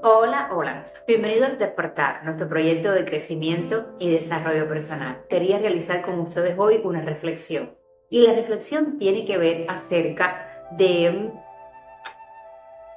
Hola, hola. Bienvenido al Despertar, nuestro proyecto de crecimiento y desarrollo personal. Quería realizar con ustedes hoy una reflexión. Y la reflexión tiene que ver acerca de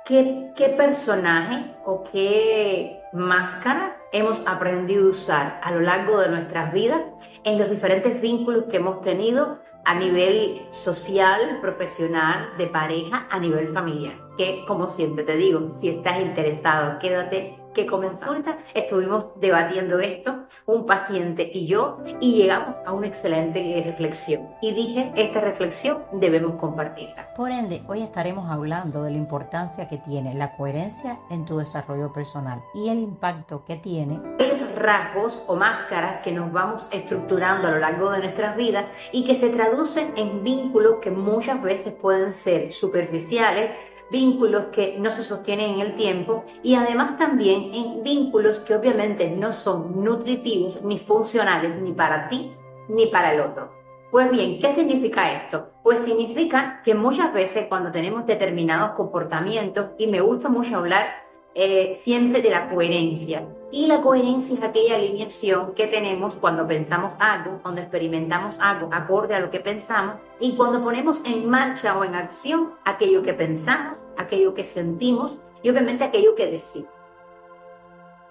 qué personaje o qué máscara hemos aprendido a usar a lo largo de nuestras vidas en los diferentes vínculos que hemos tenido a nivel social, profesional, de pareja, a nivel familiar. Que, como siempre te digo, si estás interesado, quédate, que comenzamos. Estuvimos debatiendo esto, un paciente y yo, y llegamos a una excelente reflexión. Y dije, esta reflexión debemos compartirla. Por ende, hoy estaremos hablando de la importancia que tiene la coherencia en tu desarrollo personal y el impacto que tiene Esos rasgos o máscaras que nos vamos estructurando a lo largo de nuestras vidas y que se traducen en vínculos que muchas veces pueden ser superficiales, vínculos que no se sostienen en el tiempo y además también en vínculos que obviamente no son nutritivos ni funcionales ni para ti ni para el otro. Pues bien, ¿qué significa esto? Pues significa que muchas veces cuando tenemos determinados comportamientos, y me gusta mucho hablar siempre de la coherencia, y la coherencia es aquella alineación que tenemos cuando pensamos algo, cuando experimentamos algo acorde a lo que pensamos y cuando ponemos en marcha o en acción aquello que pensamos, aquello que sentimos y obviamente aquello que decimos.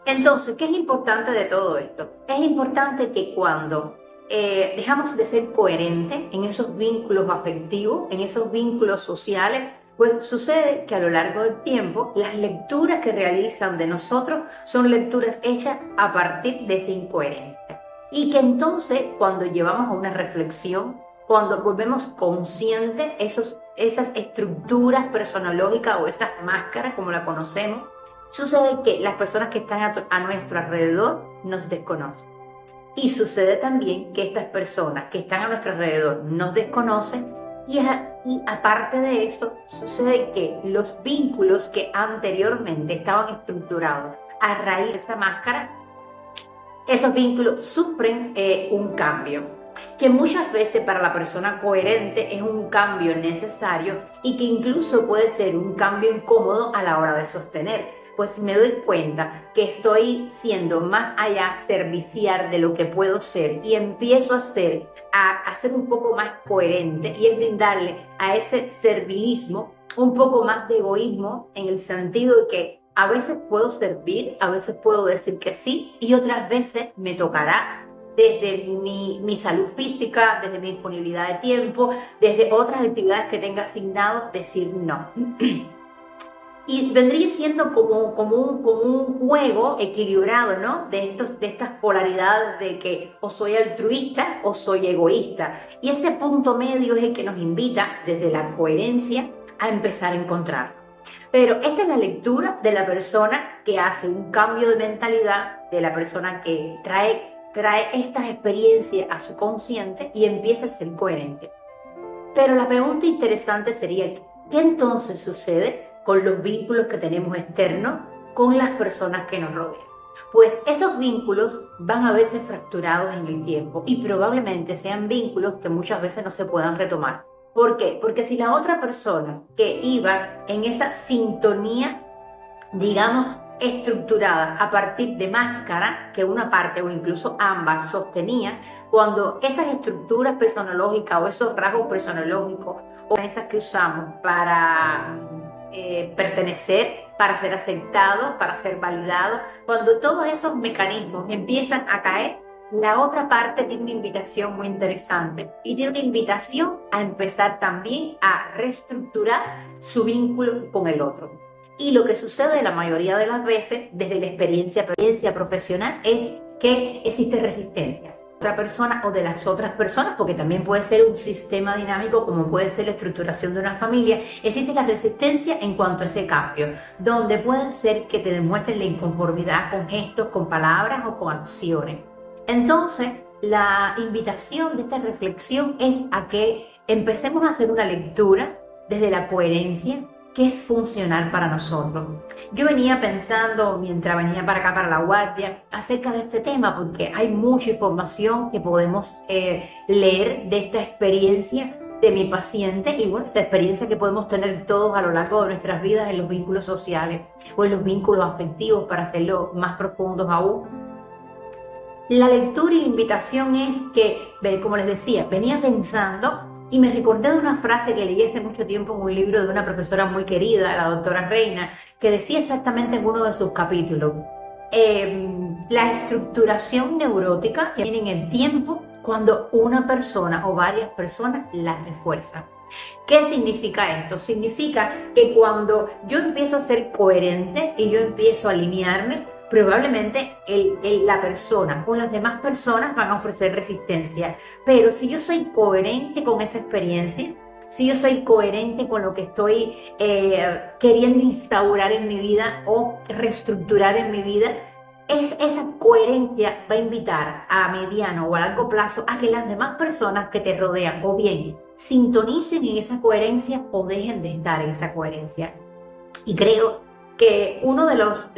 Entonces, ¿qué es importante de todo esto? Es importante que cuando dejamos de ser coherentes en esos vínculos afectivos, en esos vínculos sociales, pues sucede que a lo largo del tiempo las lecturas que realizan de nosotros son lecturas hechas a partir de esa incoherencia. Y que entonces cuando llevamos a una reflexión, cuando volvemos conscientes esas estructuras personológicas o esas máscaras como la conocemos, sucede que las personas que están a nuestro alrededor nos desconocen. Y sucede también que estas personas que están a nuestro alrededor nos desconocen y aparte de eso, sucede que los vínculos que anteriormente estaban estructurados a raíz de esa máscara, esos vínculos sufren un cambio, que muchas veces para la persona coherente es un cambio necesario y que incluso puede ser un cambio incómodo a la hora de sostener. Pues si me doy cuenta que estoy siendo más allá servicial de lo que puedo ser y empiezo a ser un poco más coherente y es brindarle a ese servilismo un poco más de egoísmo en el sentido de que a veces puedo servir, a veces puedo decir que sí y otras veces me tocará desde mi salud física, desde mi disponibilidad de tiempo, desde otras actividades que tenga asignado, decir no. Y vendría siendo como un juego equilibrado, ¿no? De estas polaridades de que o soy altruista o soy egoísta. Y ese punto medio es el que nos invita desde la coherencia a empezar a encontrar. Pero esta es la lectura de la persona que hace un cambio de mentalidad, de la persona que trae estas experiencias a su consciente y empieza a ser coherente. Pero la pregunta interesante sería, ¿qué entonces sucede con los vínculos que tenemos externos con las personas que nos rodean? Pues esos vínculos van a veces fracturados en el tiempo y probablemente sean vínculos que muchas veces no se puedan retomar. ¿Por qué? Porque si la otra persona que iba en esa sintonía, digamos, estructurada a partir de máscara que una parte o incluso ambas sostenía, cuando esas estructuras personológicas o esos rasgos personológicos o esas que usamos para pertenecer, para ser aceptados, para ser validados, cuando todos esos mecanismos empiezan a caer, la otra parte tiene una invitación muy interesante y tiene una invitación a empezar también a reestructurar su vínculo con el otro. Y lo que sucede la mayoría de las veces, desde la experiencia profesional, es que existe resistencia de otra persona o de las otras personas, porque también puede ser un sistema dinámico, como puede ser la estructuración de una familia. Existe la resistencia en cuanto a ese cambio, donde puede ser que te demuestren la inconformidad con gestos, con palabras o con acciones. Entonces, la invitación de esta reflexión es a que empecemos a hacer una lectura desde la coherencia, que es funcional para nosotros. Yo venía pensando, mientras venía para acá, para La Guardia, acerca de este tema, porque hay mucha información que podemos leer de esta experiencia, de mi paciente y bueno, la experiencia que podemos tener todos a lo largo de nuestras vidas en los vínculos sociales o en los vínculos afectivos para hacerlo más profundos aún. La lectura y la invitación es que, como les decía, venía pensando y me recordé de una frase que leí hace mucho tiempo en un libro de una profesora muy querida, la doctora Reina, que decía exactamente en uno de sus capítulos, la estructuración neurótica viene en el tiempo cuando una persona o varias personas la refuerzan. ¿Qué significa esto? Significa que cuando yo empiezo a ser coherente y yo empiezo a alinearme, probablemente la persona o las demás personas van a ofrecer resistencia. Pero si yo soy coherente con esa experiencia, si yo soy coherente con lo que estoy queriendo instaurar en mi vida o reestructurar en mi vida, esa coherencia va a invitar a mediano o a largo plazo a que las demás personas que te rodean o bien sintonicen en esa coherencia o dejen de estar en esa coherencia. Y creo que uno de los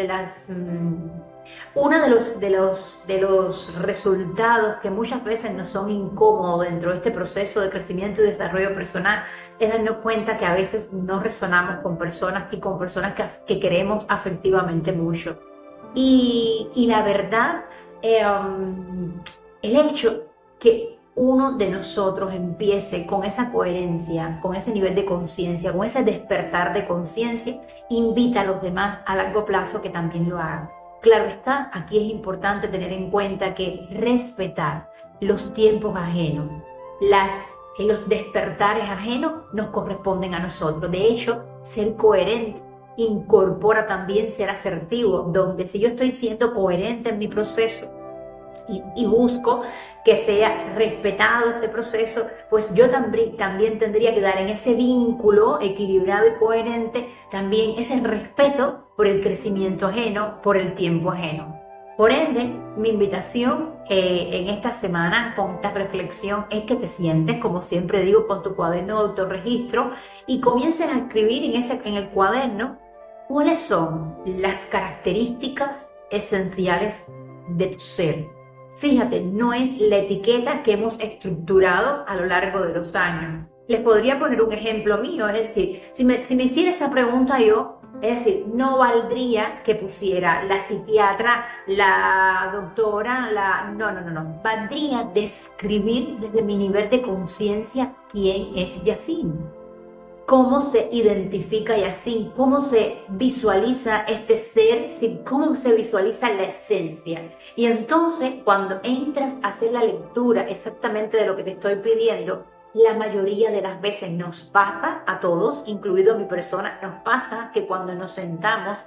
resultados que muchas veces nos son incómodos dentro de este proceso de crecimiento y desarrollo personal es darnos cuenta que a veces no resonamos con personas y con personas que queremos afectivamente mucho. Y la verdad, el hecho que uno de nosotros empiece con esa coherencia, con ese nivel de conciencia, con ese despertar de conciencia, invita a los demás a largo plazo que también lo hagan. Claro está, aquí es importante tener en cuenta que respetar los tiempos ajenos, los despertares ajenos nos corresponden a nosotros. De hecho, ser coherente incorpora también ser asertivo, donde si yo estoy siendo coherente en mi proceso y busco que sea respetado ese proceso, pues yo también tendría que dar en ese vínculo equilibrado y coherente también ese respeto por el crecimiento ajeno, por el tiempo ajeno. Por ende, mi invitación en esta semana con esta reflexión es que te sientes, como siempre digo, con tu cuaderno de autorregistro y comiencen a escribir en el cuaderno cuáles son las características esenciales de tu ser. Fíjate, no es la etiqueta que hemos estructurado a lo largo de los años. Les podría poner un ejemplo mío, es decir, si me hiciera esa pregunta yo, es decir, no valdría que pusiera la psiquiatra, la doctora, no. Valdría describir desde mi nivel de conciencia quién es Yacine. Cómo se identifica Yacine, cómo se visualiza este ser, cómo se visualiza la esencia. Y entonces, cuando entras a hacer la lectura exactamente de lo que te estoy pidiendo, la mayoría de las veces nos pasa a todos, incluido mi persona, nos pasa que cuando nos sentamos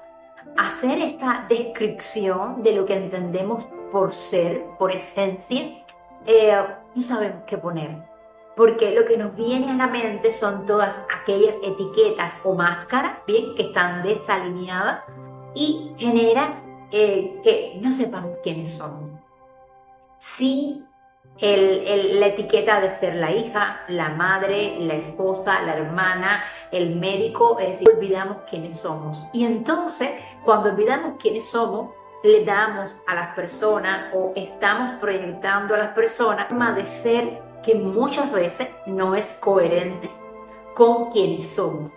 a hacer esta descripción de lo que entendemos por ser, por esencia, no sabemos qué poner. Porque lo que nos viene a la mente son todas aquellas etiquetas o máscaras, bien, que están desalineadas y generan que no sepamos quiénes somos. Sin la etiqueta de ser la hija, la madre, la esposa, la hermana, el médico, es decir, olvidamos quiénes somos. Y entonces, cuando olvidamos quiénes somos, le damos a las personas o estamos proyectando a las personas una forma de ser que muchas veces no es coherente con quienes somos.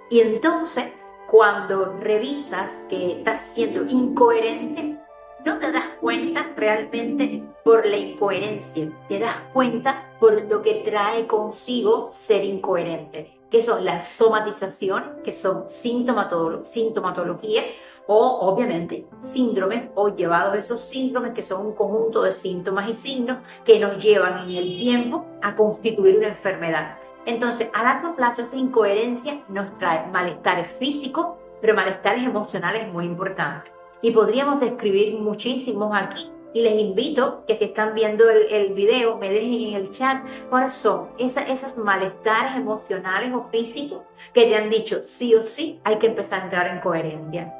Y entonces, cuando revisas que estás siendo incoherente, no te das cuenta realmente por la incoherencia, te das cuenta por lo que trae consigo ser incoherente, que son la somatización, que son sintomatología, o obviamente síndromes o llevados esos síndromes que son un conjunto de síntomas y signos que nos llevan en el tiempo a constituir una enfermedad. Entonces, a largo plazo esa incoherencia nos trae malestares físicos, pero malestares emocionales muy importantes. Y podríamos describir muchísimos aquí. Y les invito que si están viendo el video, me dejen en el chat cuáles son esos malestares emocionales o físicos que te han dicho sí o sí hay que empezar a entrar en coherencia.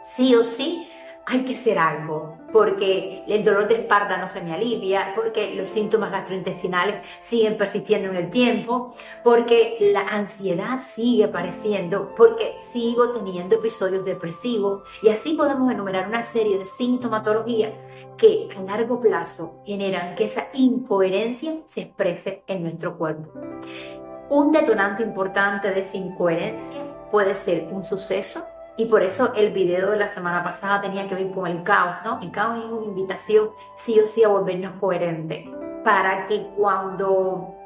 Sí o sí hay que hacer algo, porque el dolor de espalda no se me alivia, porque los síntomas gastrointestinales siguen persistiendo en el tiempo, porque la ansiedad sigue apareciendo, porque sigo teniendo episodios depresivos, y así podemos enumerar una serie de sintomatologías que a largo plazo generan que esa incoherencia se exprese en nuestro cuerpo. Un detonante importante de esa incoherencia puede ser un suceso, y por eso el video de la semana pasada tenía que ver con el caos, ¿no? El caos es una invitación sí o sí a volvernos coherentes, para que cuando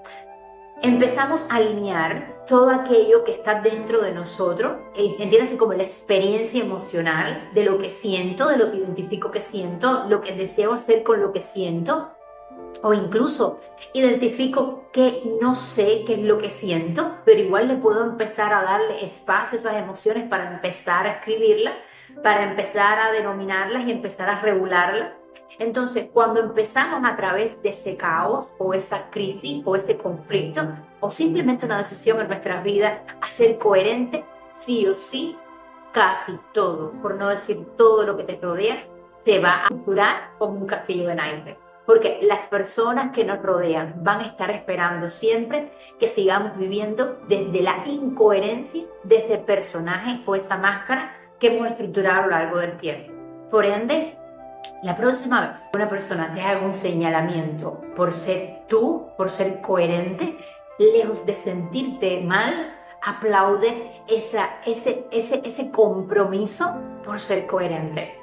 empezamos a alinear todo aquello que está dentro de nosotros, entiéndase como la experiencia emocional de lo que siento, de lo que identifico que siento, lo que deseo hacer con lo que siento, o incluso identifico que no sé qué es lo que siento, pero igual le puedo empezar a darle espacio a esas emociones para empezar a escribirlas, para empezar a denominarlas y empezar a regularlas. Entonces, cuando empezamos a través de ese caos o esa crisis o este conflicto, o simplemente una decisión en nuestras vidas, a ser coherente, sí o sí, casi todo, por no decir todo lo que te rodea, te va a estructurar como un castillo de naipes. Porque las personas que nos rodean van a estar esperando siempre que sigamos viviendo desde la incoherencia de ese personaje o esa máscara que hemos estructurado a lo largo del tiempo. Por ende, la próxima vez que una persona te haga un señalamiento por ser tú, por ser coherente, lejos de sentirte mal, aplaude ese compromiso por ser coherente.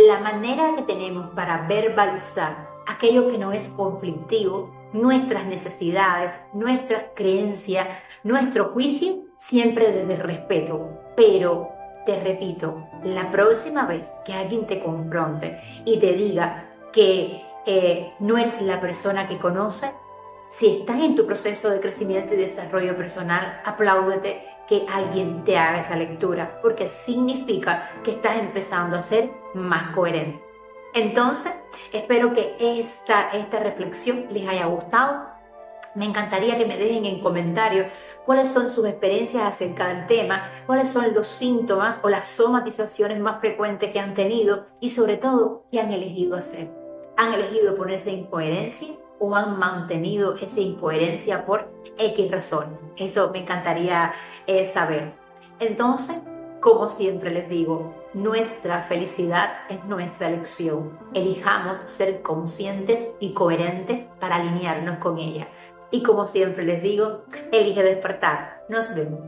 La manera que tenemos para verbalizar aquello que no es conflictivo, nuestras necesidades, nuestras creencias, nuestro juicio, siempre desde el respeto. Pero, te repito, la próxima vez que alguien te confronte y te diga que no eres la persona que conoce, si estás en tu proceso de crecimiento y desarrollo personal, apláudete que alguien te haga esa lectura, porque significa que estás empezando a ser más coherente. Entonces, espero que esta reflexión les haya gustado. Me encantaría que me dejen en comentarios cuáles son sus experiencias acerca del tema, cuáles son los síntomas o las somatizaciones más frecuentes que han tenido y sobre todo, qué han elegido hacer. ¿Han elegido ponerse en coherencia o han mantenido esa incoherencia por X razones? Eso me encantaría saber. Entonces, como siempre les digo, nuestra felicidad es nuestra elección. Elijamos ser conscientes y coherentes para alinearnos con ella. Y como siempre les digo, elige despertar. Nos vemos.